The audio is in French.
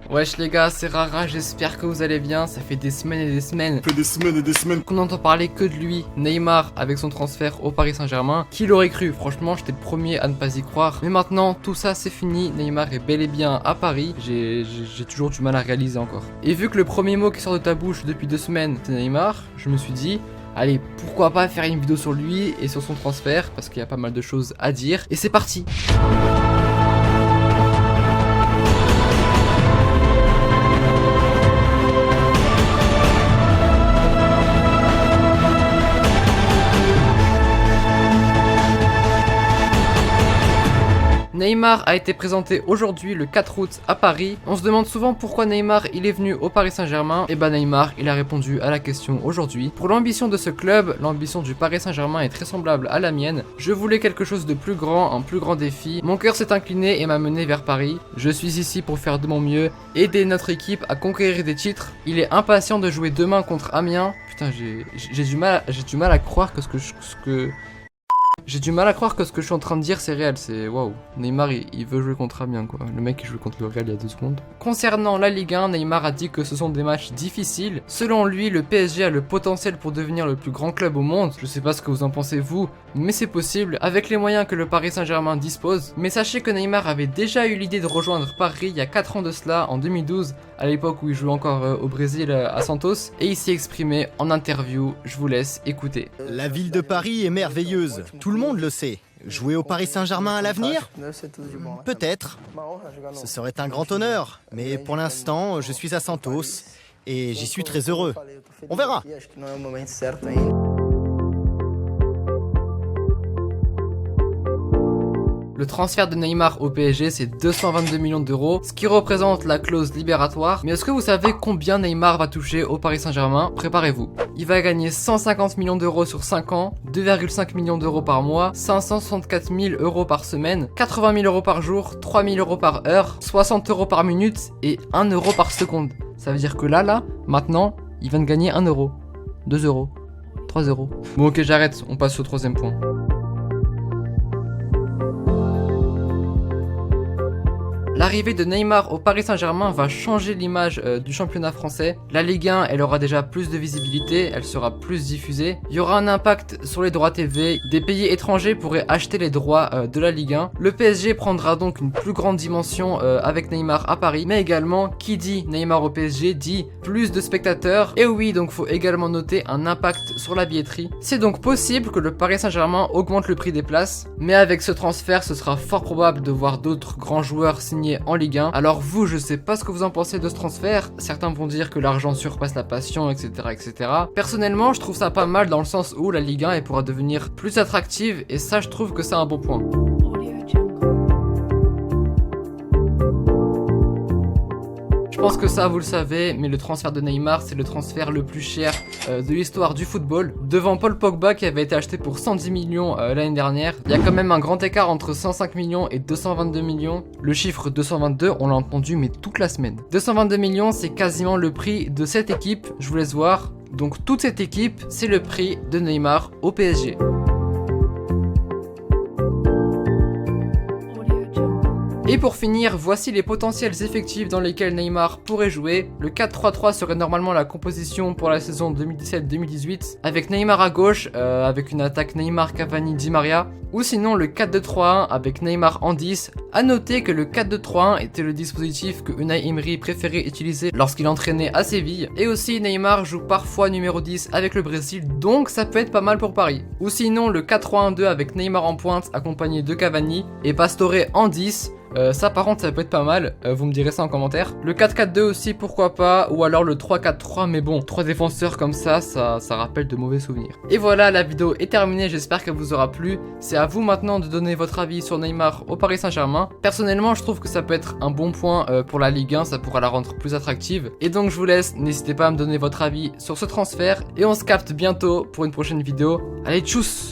Wesh les gars, c'est Rara, j'espère que vous allez bien. Ça fait des semaines et des semaines qu'on entend parler que de lui, Neymar, avec son transfert au Paris Saint-Germain. Qui l'aurait cru? Franchement, j'étais le premier à ne pas y croire. Mais maintenant, tout ça c'est fini, Neymar est bel et bien à Paris. J'ai toujours du mal à réaliser encore. Et vu que le premier mot qui sort de ta bouche depuis 2 semaines, c'est Neymar, je me suis dit... Allez, pourquoi pas faire une vidéo sur lui et sur son transfert, parce qu'il y a pas mal de choses à dire. Et c'est parti! Neymar a été présenté aujourd'hui le 4 août à Paris. On se demande souvent pourquoi Neymar il est venu au Paris Saint-Germain. Et bah Neymar il a répondu à la question aujourd'hui. Pour l'ambition de ce club, l'ambition du Paris Saint-Germain est très semblable à la mienne. Je voulais quelque chose de plus grand, un plus grand défi. Mon cœur s'est incliné et m'a mené vers Paris. Je suis ici pour faire de mon mieux, aider notre équipe à conquérir des titres. Il est impatient de jouer demain contre Amiens. Putain j'ai du mal à croire que J'ai du mal à croire que ce que je suis en train de dire c'est réel, c'est waouh. Neymar il veut jouer contre Amiens quoi, le mec il joue contre le Real il y a 2 secondes. Concernant la Ligue 1, Neymar a dit que ce sont des matchs difficiles. Selon lui, le PSG a le potentiel pour devenir le plus grand club au monde. Je sais pas ce que vous en pensez vous, mais c'est possible avec les moyens que le Paris Saint-Germain dispose. Mais sachez que Neymar avait déjà eu l'idée de rejoindre Paris il y a 4 ans de cela, en 2012, à l'époque où il jouait encore au Brésil à Santos, et il s'est exprimé en interview, je vous laisse écouter. La ville de Paris est merveilleuse, tout le monde le sait. Jouer au Paris Saint-Germain à l'avenir? Peut-être. Ce serait un grand honneur, mais pour l'instant, je suis à Santos et j'y suis très heureux. On verra. Le transfert de Neymar au PSG c'est 222 millions d'euros, ce qui représente la clause libératoire. Mais est-ce que vous savez combien Neymar va toucher au Paris Saint-Germain? Préparez-vous. Il va gagner 150 millions d'euros sur 5 ans, 2,5 millions d'euros par mois, 564 000 euros par semaine, 80 000 euros par jour, 3 000 euros par heure, 60 euros par minute et 1 euro par seconde. Ça veut dire que là, maintenant, il vient de gagner 1 euro, 2 euros, 3 euros. Bon ok j'arrête, on passe au 3e point. L'arrivée de Neymar au Paris Saint-Germain va changer l'image du championnat français. La Ligue 1, elle aura déjà plus de visibilité, elle sera plus diffusée. Il y aura un impact sur les droits TV. Des pays étrangers pourraient acheter les droits de la Ligue 1. Le PSG prendra donc une plus grande dimension avec Neymar à Paris. Mais également, qui dit Neymar au PSG dit plus de spectateurs. Et oui, donc faut également noter un impact sur la billetterie. C'est donc possible que le Paris Saint-Germain augmente le prix des places. Mais avec ce transfert, ce sera fort probable de voir d'autres grands joueurs signés en Ligue 1. Alors vous, je sais pas ce que vous en pensez de ce transfert. Certains vont dire que l'argent surpasse la passion, etc., etc. Personnellement, je trouve ça pas mal dans le sens où la Ligue 1 elle pourra devenir plus attractive et ça, je trouve que c'est un bon point. Je pense que ça vous le savez, mais le transfert de Neymar c'est le transfert le plus cher de l'histoire du football. Devant Paul Pogba qui avait été acheté pour 110 millions l'année dernière. Il y a quand même un grand écart entre 105 millions et 222 millions. Le chiffre 222 on l'a entendu mais toute la semaine. 222 millions c'est quasiment le prix de cette équipe, je vous laisse voir. Donc toute cette équipe c'est le prix de Neymar au PSG. Et pour finir, voici les potentiels effectifs dans lesquels Neymar pourrait jouer. Le 4-3-3 serait normalement la composition pour la saison 2017-2018, avec Neymar à gauche, avec une attaque Neymar, Cavani, Di Maria, ou sinon le 4-2-3-1 avec Neymar en 10. A noter que le 4-2-3-1 était le dispositif que Unai Emery préférait utiliser lorsqu'il entraînait à Séville. Et aussi Neymar joue parfois numéro 10 avec le Brésil, donc ça peut être pas mal pour Paris. Ou sinon le 4-3-1-2 avec Neymar en pointe accompagné de Cavani et Pastore en 10. Ça par contre ça peut être pas mal, vous me direz ça en commentaire. Le 4-4-2 aussi pourquoi pas, ou alors le 3-4-3, mais bon, 3 défenseurs comme ça rappelle de mauvais souvenirs. Et voilà, la vidéo est terminée, j'espère qu'elle vous aura plu. C'est à vous maintenant de donner votre avis sur Neymar au Paris Saint-Germain. Personnellement je trouve que ça peut être un bon point pour la Ligue 1, ça pourra la rendre plus attractive. Et donc je vous laisse, n'hésitez pas à me donner votre avis sur ce transfert, et on se capte bientôt pour une prochaine vidéo. Allez tchuss!